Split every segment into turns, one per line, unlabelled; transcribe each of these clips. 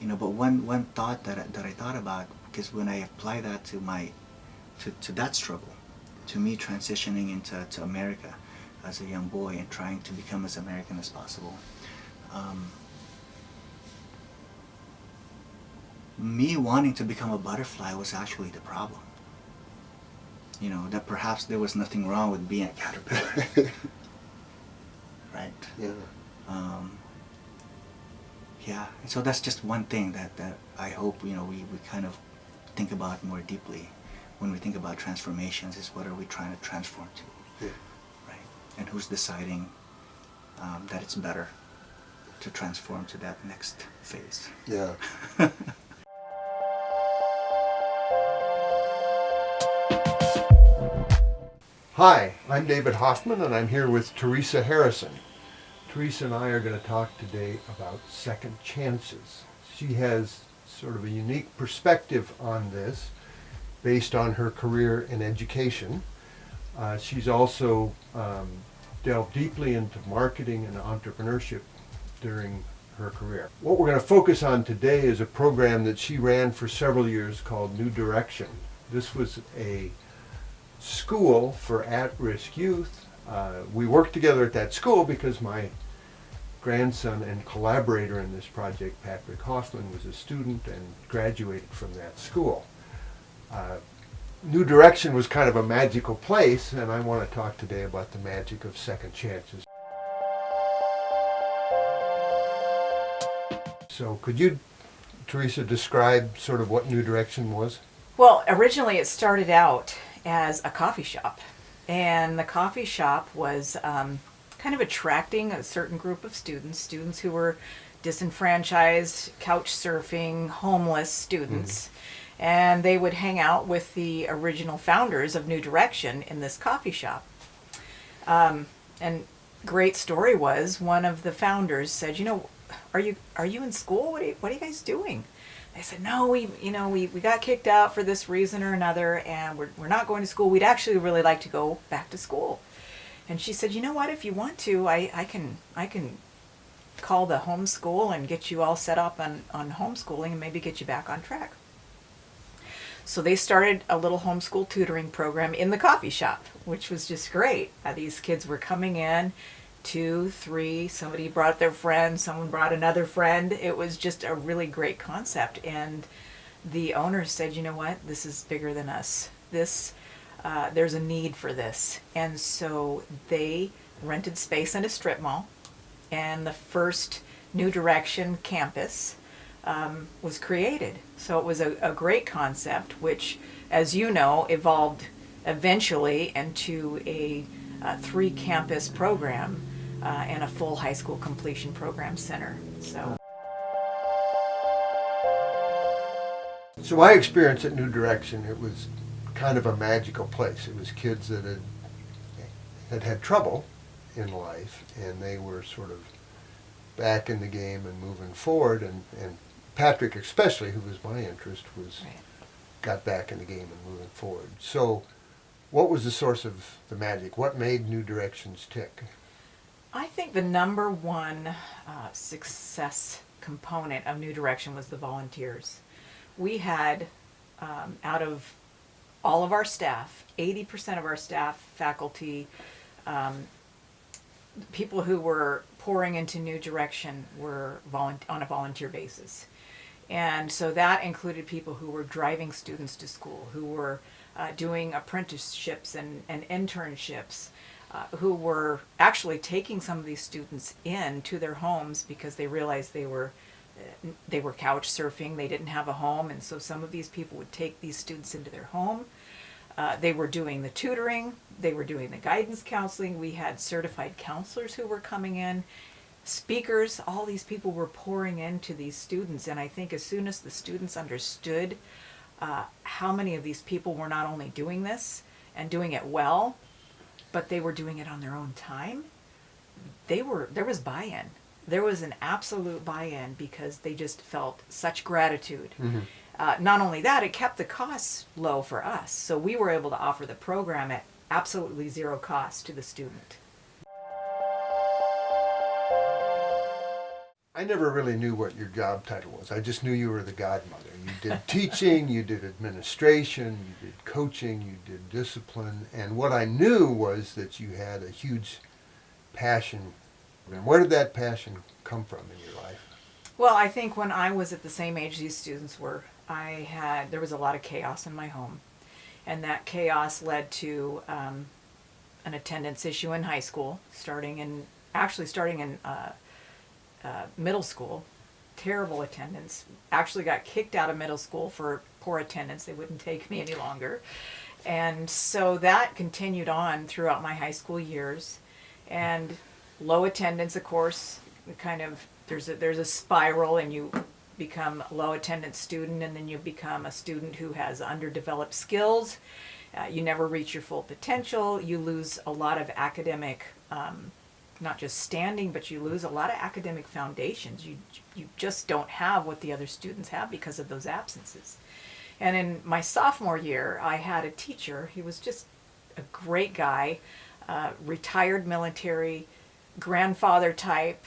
But one thought that I thought about, because when I apply that to that struggle, to me transitioning to America as a young boy and trying to become as American as possible, um, me wanting to become a butterfly was actually the problem. That perhaps there was nothing wrong with being a caterpillar, right?
Yeah.
Um, yeah, and so that's just one thing that I hope we kind of think about more deeply when we think about transformations, is what are we trying to transform to,
Yeah.
right? And who's deciding that it's better to transform to that next phase?
Yeah. Hi, I'm David Hoffman, and I'm here with TERESA Harrison. TERESA and I are going to talk today about second chances. She has sort of a unique perspective on this based on her career in education. She's also delved deeply into marketing and entrepreneurship during her career. What we're going to focus on today is a program that she ran for several years called New Direction. This was a school for at-risk youth. We worked together at that school because my grandson and collaborator in this project, Patrick Hoffman, was a student and graduated from that school. New Direction was kind of a magical place, and I want to talk today about the magic of second chances. So could you, TERESA, describe sort of what New Direction was?
Well, originally it started out as a coffee shop, and the coffee shop was kind of attracting a certain group of students who were disenfranchised, couch surfing, homeless students. And they would hang out with the original founders of New Direction in this coffee shop. And great story was, one of the founders said, are you in school? What are you guys doing? They said, no, we got kicked out for this reason or another, and we're not going to school. We'd actually really like to go back to school. And she said, you know what, if you want to, I can call the homeschool and get you all set up on homeschooling and maybe get you back on track. So they started a little homeschool tutoring program in the coffee shop, which was just great. These kids were coming in, 2, 3, somebody brought their friend, someone brought another friend. It was just a really great concept. And the owners said, you know what, this is bigger than us. There's a need for this. And so they rented space in a strip mall, and the first New Direction campus was created. So it was a great concept, which, as you know, evolved eventually into a 3-campus program and a full high school completion program center.
So my experience at New Direction, it was kind of a magical place. It was kids that had trouble in life, and they were sort of back in the game and moving forward, and Patrick especially, who was my interest, got back in the game and moving forward. So what was the source of the magic? What made New Directions tick?
I think the number one success component of New Direction was the volunteers. We had, out of all of our staff, 80% of our staff, faculty, people who were pouring into New Direction were on a volunteer basis. And so that included people who were driving students to school, who were doing apprenticeships and internships, who were actually taking some of these students in to their homes because they realized they were couch surfing, they didn't have a home, and so some of these people would take these students into their home. They were doing the tutoring, they were doing the guidance counseling. We had certified counselors who were coming in, speakers. All these people were pouring into these students, and I think as soon as the students understood how many of these people were not only doing this and doing it well, but they were doing it on their own time, there was buy-in. There was an absolute buy-in because they just felt such gratitude. Mm-hmm. Not only that, it kept the costs low for us. So we were able to offer the program at absolutely zero cost to the student.
I I never really knew what your job title was. I just knew you were the godmother. You did teaching, you did administration, you did coaching, you did discipline, and what I knew was that you had a huge passion. And where did that passion come from in your life?
Well, I think when I was at the same age these students were, there was a lot of chaos in my home. And that chaos led to an attendance issue in high school, starting in middle school. Terrible attendance. Actually got kicked out of middle school for poor attendance. They wouldn't take me any longer. And so that continued on throughout my high school years. And low attendance, of course, there's a spiral, and you become a low attendance student, and then you become a student who has underdeveloped skills. You never reach your full potential. You lose a lot of academic, not just standing, but you lose a lot of academic foundations. You just don't have what the other students have because of those absences. And in my sophomore year, I had a teacher. He was just a great guy, retired military, grandfather type,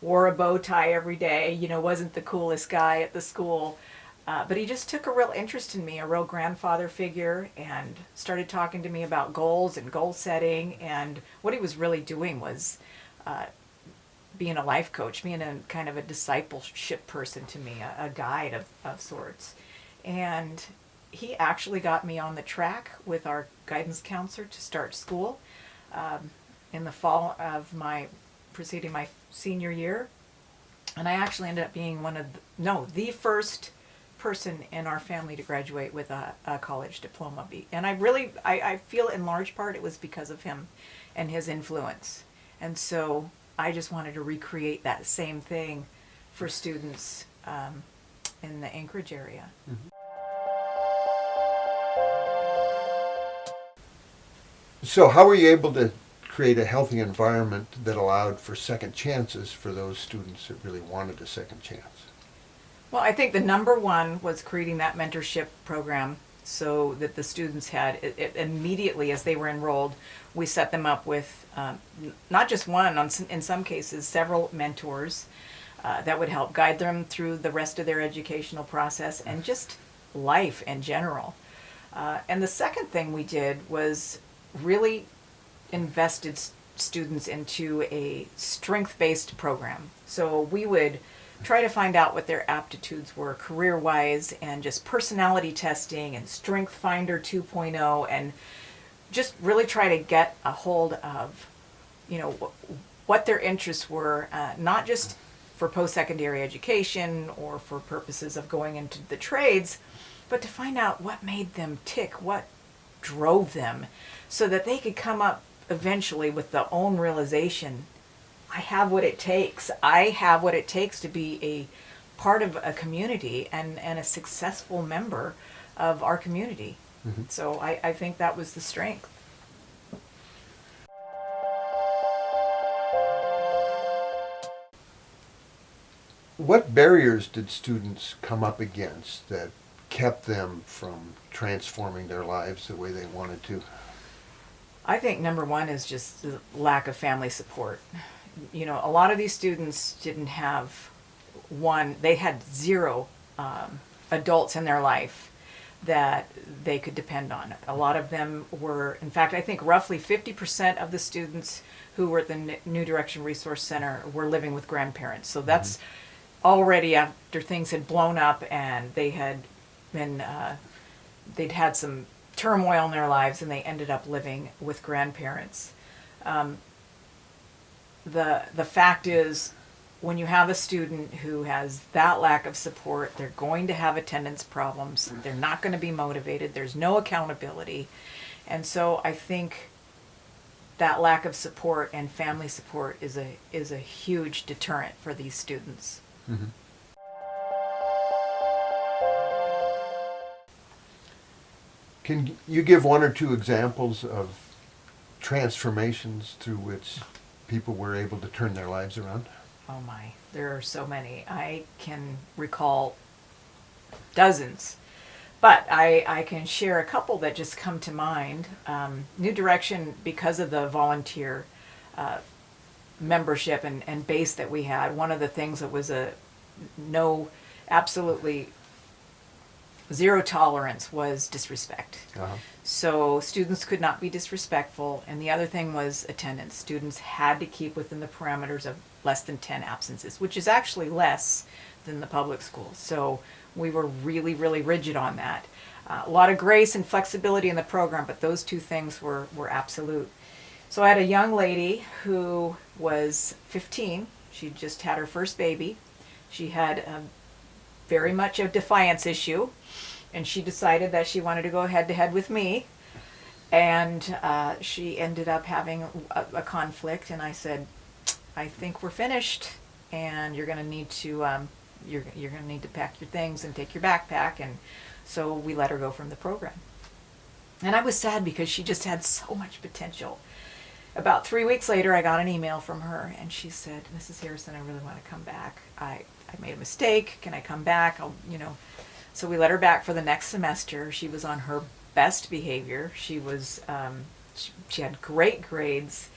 wore a bow tie every day, wasn't the coolest guy at the school. But he just took a real interest in me, a real grandfather figure, and started talking to me about goals and goal setting. And what he was really doing was being a life coach, being a kind of a discipleship person to me, a guide of sorts. And he actually got me on the track with our guidance counselor to start school in the fall of preceding my senior year. And I actually ended up being the first person in our family to graduate with a college diploma. And I feel in large part it was because of him and his influence. And so I just wanted to recreate that same thing for students in the Anchorage area.
Mm-hmm. So how were you able to create a healthy environment that allowed for second chances for those students that really wanted a second chance?
Well, I think the number one was creating that mentorship program so that the students had, it immediately as they were enrolled, we set them up with not just one, in some cases, several mentors that would help guide them through the rest of their educational process and just life in general. And the second thing we did was really invested students into a strength-based program. So we would try to find out what their aptitudes were career-wise, and just personality testing and Strength Finder 2.0, and just really try to get a hold of, what their interests were, not just for post-secondary education or for purposes of going into the trades, but to find out what made them tick, what drove them, so that they could come up eventually with their own realization. I have what it takes. I have what it takes to be a part of a community and a successful member of our community. Mm-hmm. So I think that was the strength.
What barriers did students come up against that kept them from transforming their lives the way they wanted to?
I think number one is just the lack of family support. A lot of these students didn't have they had zero adults in their life that they could depend on. A lot of them were, in fact, I think roughly 50% of the students who were at the New Direction Resource Center were living with grandparents. So that's already after things had blown up and they had been, they'd had some turmoil in their lives, and they ended up living with grandparents. The fact is, when you have a student who has that lack of support, they're going to have attendance problems. They're not going to be motivated. There's no accountability. And so I think that lack of support and family support is a huge deterrent for these students. Mm-hmm.
Can you give one or two examples of transformations through which people were able to turn their lives around?
Oh my, there are so many. I can recall dozens, but I can share a couple that just come to mind. New Direction, because of the volunteer membership and base that we had, one of the things that was absolutely zero tolerance was disrespect.
Uh-huh.
So students could not be disrespectful, and the other thing was attendance. Students had to keep within the parameters of less than 10 absences, which is actually less than the public schools. So we were really, really rigid on that. A lot of grace and flexibility in the program, but those two things were absolute. So I had a young lady who was 15. She just had her first baby. She had very much a defiance issue, and she decided that she wanted to go head to head with me. And she ended up having a conflict, and I said, I think we're finished, and you're going to need to you're going to need to pack your things and take your backpack. And so we let her go from the program. And I was sad because she just had so much potential. About 3 weeks later, I got an email from her, and she said, Mrs. Harrison, I really want to come back. I made a mistake. Can I come back? So we let her back for the next semester. She was on her best behavior. She was she had great grades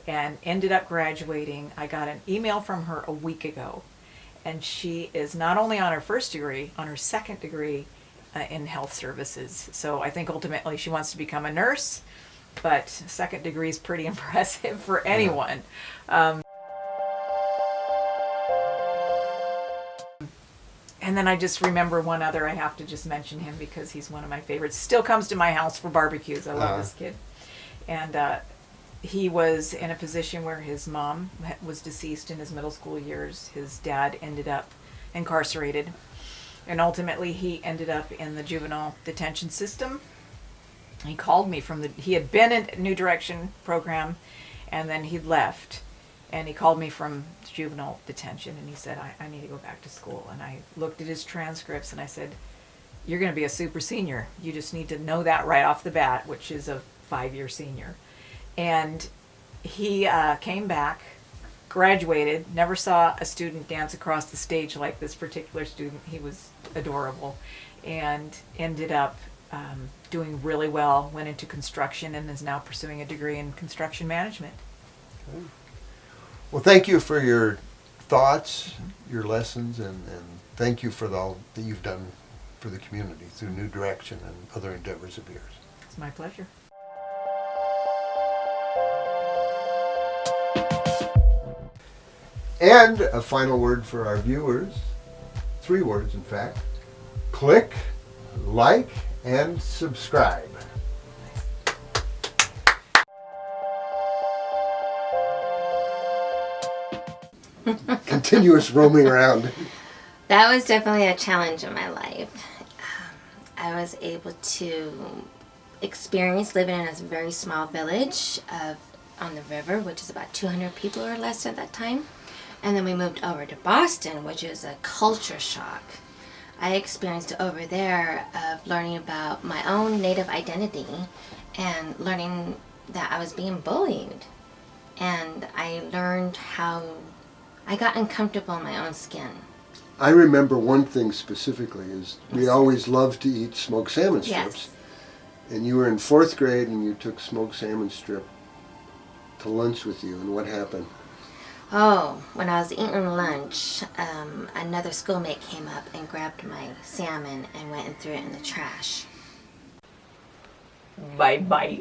and ended up graduating. I got an email from her a week ago, and she is not only on her first degree, on her second degree in health services. So I think ultimately she wants to become a nurse, but second degree is pretty impressive for anyone. And then I just remember one other, I have to just mention him because he's one of my favorites. Still comes to my house for barbecues. I love this kid. And he was in a position where his mom was deceased in his middle school years. His dad ended up incarcerated. And ultimately he ended up in the juvenile detention system. He called me he had been in New Direction program, and then he left. And he called me from juvenile detention, and he said, I need to go back to school. And I looked at his transcripts, and I said, you're going to be a super senior. You just need to know that right off the bat, which is a 5-year senior. And he came back, graduated, never saw a student dance across the stage like this particular student. He was adorable, and ended up doing really well, went into construction, and is now pursuing a degree in construction management.
Okay. Well, thank you for your thoughts, your lessons, and thank you for all that you've done for the community through New Direction and other endeavors of yours.
It's my pleasure.
And a final word for our viewers, 3 words in fact: click, like, and subscribe. Continuous roaming around.
That was definitely a challenge in my life. I was able to experience living in a very small village on the river, which is about 200 people or less at that time. And then we moved over to Boston, which is a culture shock. I experienced it over there of learning about my own native identity and learning that I was being bullied. And I learned how I got uncomfortable in my own skin.
I remember one thing specifically is we always loved to eat smoked salmon strips.
Yes.
And you were in 4th grade and you took smoked salmon strip to lunch with you, and what happened?
Oh, when I was eating lunch, another schoolmate came up and grabbed my salmon and went and threw it in the trash.
Bye-bye.